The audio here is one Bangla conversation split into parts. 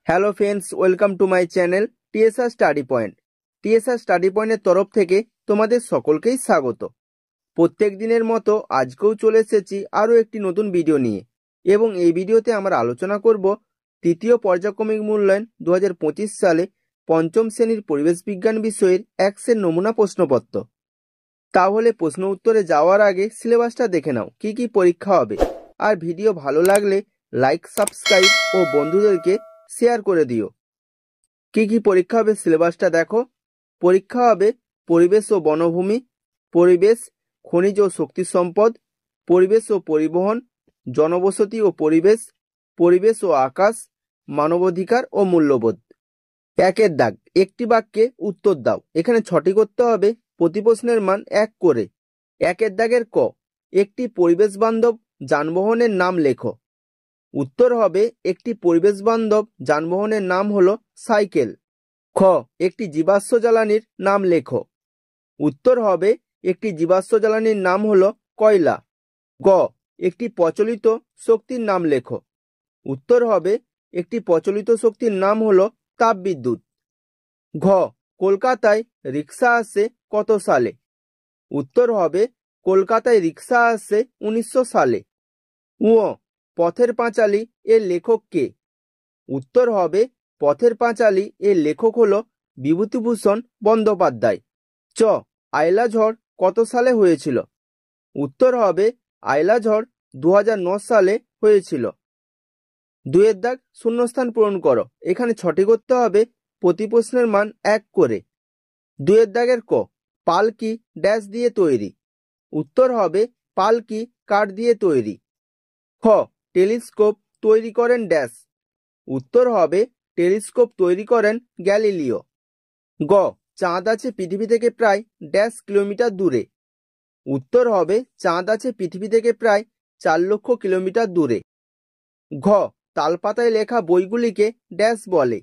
Hello friends, welcome to my channel TSR study point. TSR study পয়েন্টের তরফ থেকে তোমাদের সকলকেই স্বাগত। প্রত্যেক দিনের মতো আজকেও চলে এসেছি আরও একটি নতুন ভিডিও নিয়ে, এবং এই ভিডিওতে আমরা আলোচনা করব তৃতীয় পর্যায়ক্রমিক মূল্যায়ন 2025 সালে পঞ্চম শ্রেণীর পরিবেশ বিজ্ঞান বিষয়ের একশের নমুনা প্রশ্নপত্র। তাহলে প্রশ্ন উত্তরে যাওয়ার আগে সিলেবাসটা দেখে নাও, কি কি পরীক্ষা হবে। আর ভিডিও ভালো লাগলে লাইক, সাবস্ক্রাইব ও বন্ধুদেরকে শেয়ার করে দিও। কি কি পরীক্ষা হবে সিলেবাসটা দেখো। পরীক্ষা হবে পরিবেশ ও বনভূমি, পরিবেশ, খনিজ ও শক্তি সম্পদ, পরিবেশ ও পরিবহন, জনবসতি ও পরিবেশ, পরিবেশ ও আকাশ, মানবাধিকার ও মূল্যবোধ। একের দাগ, একটি বাক্যে উত্তর দাও। এখানে 6টি করতে হবে, প্রতি প্রশ্নের মান 1 করে। একের দাগের ক, একটি পরিবেশ বান্ধব যানবাহনের নাম লেখো। উত্তর হবে একটি পরিবেশ বান্ধব যানবাহনের নাম হলো সাইকেল। খ, একটি জীবাশ্ম জ্বালানির নাম লেখো। উত্তর হবে একটি জীবাশ্ম জ্বালানির নাম হলো কয়লা। গ, একটি প্রচলিত শক্তির নাম লেখো। উত্তর হবে একটি প্রচলিত শক্তির নাম হলো তাপবিদ্যুৎ। ঘ, কলকাতায় রিক্সা আসে কত সালে? উত্তর হবে কলকাতায় রিক্সা আসে 1900 সালে। উ, পথের পাঁচালী এর লেখক কে? উত্তর হবে পথের পাঁচালী এর লেখক হলো বিভূতিভূষণ বন্দ্যোপাধ্যায়। চ, আয়লা ঝড় কত সালে হয়েছিল? উত্তর হবে আয়লা ঝড় 2009 সালে হয়েছিল। দুয়ের দাগ, শূন্যস্থান পূরণ করো। এখানে 6টি করতে হবে, প্রতি প্রশ্নের মান 1 করে। দুয়ের দাগের ক, পালকি ড্যাশ দিয়ে তৈরি। উত্তর হবে পালকি কাঠ দিয়ে তৈরি। খ, টেলিস্কোপ তৈরি করেন ড্যাশ। উত্তর হবে টেলিস্কোপ তৈরি করেন গ্যালিলিও। গ, চাঁদ আছে পৃথিবী থেকে প্রায় ড্যাশ কিলোমিটার দূরে। উত্তর হবে চাঁদ আছে পৃথিবী থেকে প্রায় 4 লক্ষ কিলোমিটার দূরে। ঘ, তালপাতায় লেখা বইগুলিকে ড্যাশ বলে।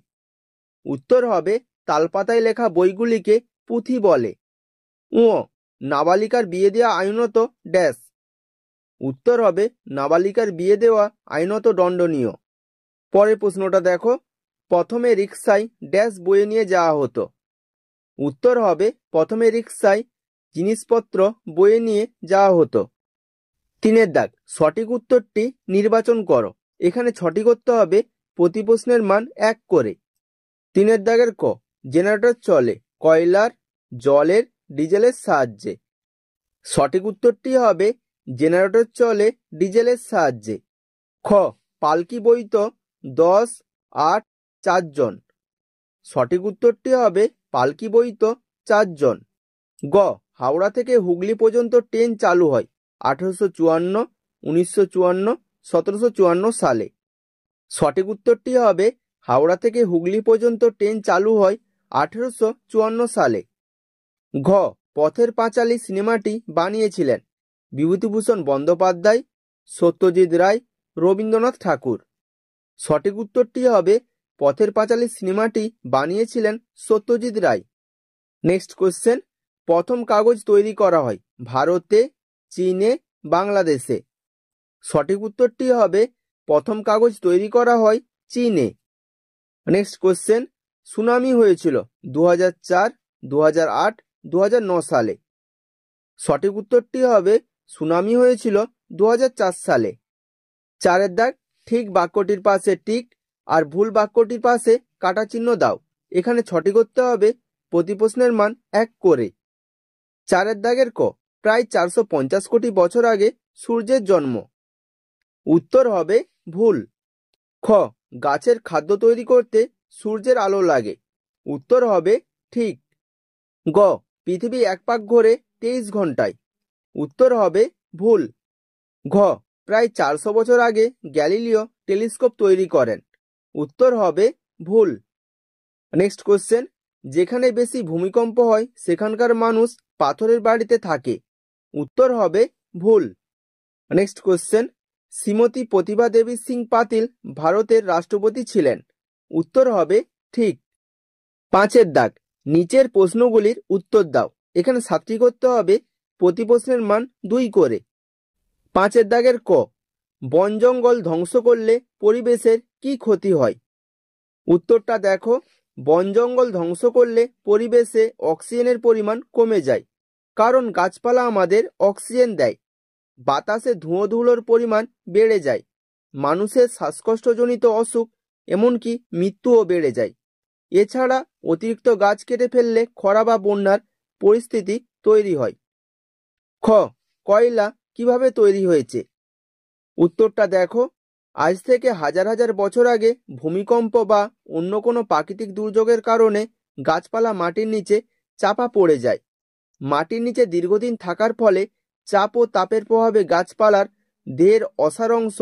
উত্তর হবে তালপাতায় লেখা বইগুলিকে পুঁথি বলে। উ, নাবালিকার বিয়ে দেওয়া আইনত ড্যাশ। উত্তর হবে নাবালিকার বিয়ে দেওয়া আইনত দণ্ডনীয়। পরের প্রশ্নটা দেখো, প্রথমে রিক্সায় ড্যাশ বয়ে নিয়ে যাওয়া হতো। উত্তর হবে প্রথমে রিক্সায় জিনিসপত্র বয়ে নিয়ে যাওয়া হতো। তিনের দাগ, সঠিক উত্তরটি নির্বাচন করো। এখানে 6টি করতে হবে, প্রতি প্রশ্নের মান 1 করে। তিনের দাগের ক, জেনারেটর চলে কয়লার, জলের, ডিজেলের সাহায্যে। সঠিক উত্তরটি হবে জেনারেটর চলে ডিজেলের সাহায্যে। খ, পালকি বইত 10, 8, 4 জন। সঠিক উত্তরটি হবে পালকি বইত 4 জন। গ, হাওড়া থেকে হুগলি পর্যন্ত ট্রেন চালু হয় 1854, 1954, 1754 সালে। সঠিক উত্তরটি হবে হাওড়া থেকে হুগলি পর্যন্ত ট্রেন চালু হয় 1854 সালে। ঘ, পথের পাঁচালী সিনেমাটি বানিয়েছিলেন বিভূতিভূষণ বন্দ্যোপাধ্যায়, সত্যজিৎ রায়, রবীন্দ্রনাথ ঠাকুর। সঠিক উত্তরটি হবে পথের পাঁচালী সিনেমাটি বানিয়েছিলেন সত্যজিৎ রায়। নেক্সট কোশ্চেন, প্রথম কাগজ তৈরি করা হয় ভারতে, চীনে, বাংলাদেশে। সঠিক উত্তরটি হবে প্রথম কাগজ তৈরি করা হয় চীনে। নেক্সট কোশ্চেন, সুনামি হয়েছিল 2004, 2008, 2009 সালে। সঠিক উত্তরটি হবে সুনামি হয়েছিল 2004 সালে। চারের দাগ, ঠিক বাক্যটির পাশে টিক আর ভুল বাক্যটির পাশে কাটা চিহ্ন দাও। এখানে 6টি করতে হবে, প্রতি প্রশ্নের মান 1 করে। চারের দাগের ক, প্রায় 450 কোটি বছর আগে সূর্যের জন্ম। উত্তর হবে ভুল। খ, গাছের খাদ্য তৈরি করতে সূর্যের আলো লাগে। উত্তর হবে ঠিক। গ, পৃথিবী এক পাক ঘোরে 23 ঘন্টায়। উত্তর হবে ভুল। ঘ, প্রায় 400 বছর আগে গ্যালিলিও টেলিস্কোপ তৈরি করেন। উত্তর হবে ভুল। নেক্সট কোশ্চেন, যেখানে বেশি ভূমিকম্প হয় সেখানকার মানুষ পাথরের বাড়িতে থাকে। উত্তর হবে ভুল। নেক্সট কোশ্চেন, শ্রীমতী প্রতিভা দেবী সিং পাতিল ভারতের রাষ্ট্রপতি ছিলেন। উত্তর হবে ঠিক। 5এর দাগ, নিচের প্রশ্নগুলির উত্তর দাও। এখানে 7টি করতে হবে, প্রতি প্রশ্নের মান 2 করে। 5এর দাগের ক, বন জঙ্গল ধ্বংস করলে পরিবেশের কি ক্ষতি হয়? উত্তরটা দেখো, বন জঙ্গল ধ্বংস করলে পরিবেশে অক্সিজেনের পরিমাণ কমে যায়, কারণ গাছপালা আমাদের অক্সিজেন দেয়। বাতাসে ধুঁয়ো ধুলোর পরিমাণ বেড়ে যায়, মানুষের শ্বাসকষ্টজনিত অসুখ এমনকি মৃত্যুও বেড়ে যায়। এছাড়া অতিরিক্ত গাছ কেটে ফেললে খরা বা বন্যার পরিস্থিতি তৈরি হয়। খ, কয়লা কিভাবে তৈরি হয়েছে? উত্তরটা দেখো, আজ থেকে হাজার হাজার বছর আগে ভূমিকম্প বা অন্য কোনো প্রাকৃতিক দুর্যোগের কারণে গাছপালা মাটির নিচে চাপা পড়ে যায়। মাটির নিচে দীর্ঘদিন থাকার ফলে চাপ ও তাপের প্রভাবে গাছপালার দেহের অসার অংশ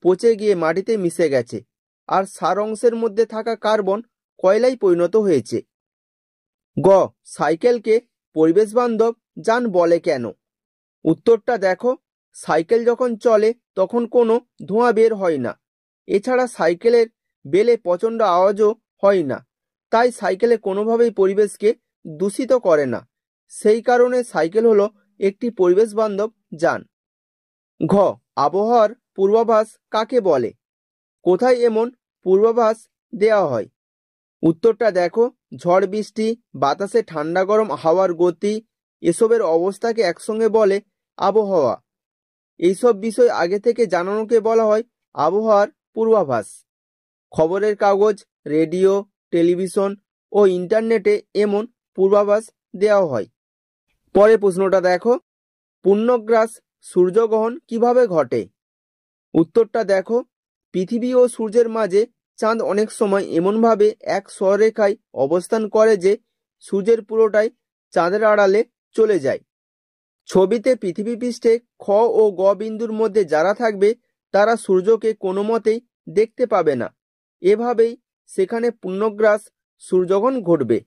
পচে গিয়ে মাটিতে মিশে গেছে, আর সার অংশের মধ্যে থাকা কার্বন কয়লায় পরিণত হয়েছে। গ, সাইকেলকে পরিবেশ বান্ধব যান বলে কেন? উত্তরটা দেখো, সাইকেল যখন চলে তখন কোনো ধোঁয়া বের হয় না। এছাড়া সাইকেলের বেলে প্রচণ্ড আওয়াজও হয় না, তাই সাইকেলে কোনোভাবেই পরিবেশকে দূষিত করে না। সেই কারণে সাইকেল হলো একটি পরিবেশ বান্ধব যান। ঘ, আবহাওয়ার পূর্বাভাস কাকে বলে? কোথায় এমন পূর্বাভাস দেওয়া হয়? উত্তরটা দেখো, ঝড় বৃষ্টি, বাতাসে ঠান্ডা গরম হাওয়ার গতি, এসবের অবস্থাকে একসঙ্গে বলে আবহাওয়া। এইসব বিষয় আগে থেকে জানানোকে বলা হয় আবহাওয়ার পূর্বাভাস। খবরের কাগজ, রেডিও, টেলিভিশন ও ইন্টারনেটে এমন পূর্বাভাস দেওয়া হয়। পরে প্রশ্নটা দেখো, পূর্ণগ্রাস সূর্যগ্রহণ কিভাবে ঘটে? উত্তরটা দেখো, পৃথিবী ও সূর্যের মাঝে চাঁদ অনেক সময় এমনভাবে এক সরেখায় অবস্থান করে যে সূর্যের পুরোটাই চাঁদের আড়ালে চলে যায়। ছবিতে পৃথিবী পৃষ্ঠে খ ও গ বিন্দুর মধ্যে যারা থাকবে তারা সূর্যকে কোনো মতেই দেখতে পাবে না। এভাবেই সেখানে পূর্ণগ্রাস সূর্যগ্রহণ ঘটবে।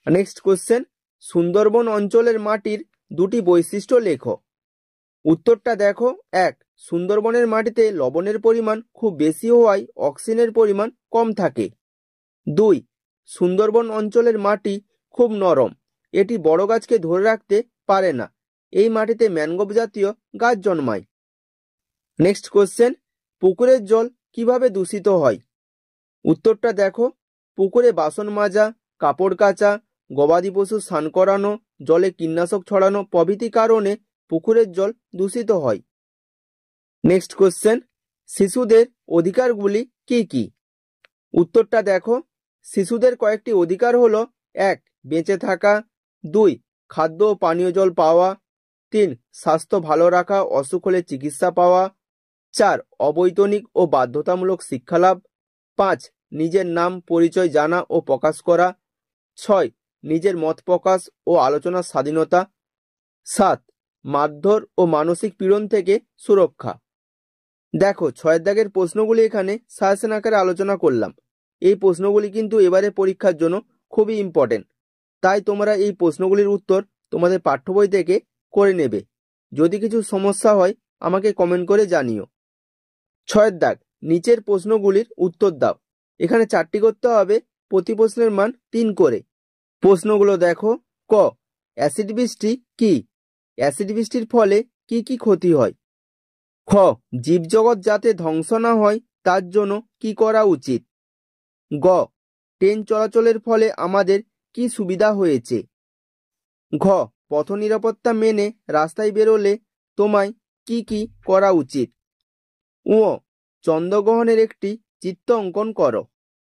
নেক্সট কোশ্চেন, সুন্দরবন অঞ্চলের মাটির দুটি বৈশিষ্ট্য লেখো। উত্তরটা দেখো, 1, সুন্দরবনের মাটিতে লবণের পরিমাণ খুব বেশি হওয়ায় অক্সিজেনের পরিমাণ কম থাকে। 2, সুন্দরবন অঞ্চলের মাটি খুব নরম, এটি বড় গাছকে ধরে রাখতে পারে না। এই মাটিতে ম্যানগ্রোভ জাতীয় গাছ জন্মায়। নেক্সট কোশ্চেন, পুকুরের জল কিভাবে দূষিত হয়? উত্তরটা দেখো, পুকুরে বাসন মাজা, কাপড় কাচা, গবাদি পশু স্নান করানো, জলে কীটনাশক ছড়ানো প্রভৃতি কারণে পুকুরের জল দূষিত হয়। নেক্সট কোশ্চেন, শিশুদের অধিকারগুলি কি কি? উত্তরটা দেখো, শিশুদের কয়েকটি অধিকার হলো: 1, বেঁচে থাকা; 2, খাদ্য ও পানীয় জল পাওয়া; 3, স্বাস্থ্য ভালো রাখা, অসুখ হলে চিকিৎসা পাওয়া; 4, অবৈতনিক ও বাধ্যতামূলক শিক্ষালাভ; 5, নিজের নাম পরিচয় জানা ও প্রকাশ করা; 6, নিজের মত প্রকাশ ও আলোচনার স্বাধীনতা; 7, মারধর ও মানসিক পীড়ন থেকে সুরক্ষা। দেখো, 6 দাগের প্রশ্নগুলি এখানে সাজেশন আকারে আলোচনা করলাম। এই প্রশ্নগুলি কিন্তু এবারে পরীক্ষার জন্য খুবই ইম্পর্টেন্ট, তাই তোমরা এই প্রশ্নগুলির উত্তর তোমাদের পাঠ্য বই থেকে করে নেবে। যদি কিছু সমস্যা হয় আমাকে কমেন্ট করে জানিও। 6 দাগ, নিচের প্রশ্নগুলির উত্তর দাও। এখানে 4টি করতে হবে, প্রতি প্রশ্নের মান 3 করে। প্রশ্নগুলো দেখো। ক, অ্যাসিড বৃষ্টি কি? অ্যাসিড বৃষ্টির ফলে কি কি ক্ষতি হয়? খ, জীবজগৎ যাতে ধ্বংস না হয় তার জন্য কি করা উচিত? গ, ট্রেন চলাচলের ফলে আমাদের কি সুবিধা হয়েছে? ঘ, পথ নিরাপত্তা মেনে রাস্তায় বেরোলে তোমায় কি কি করা উচিত? উ, চন্দ্রগ্রহণের একটি চিত্র অঙ্কন করো।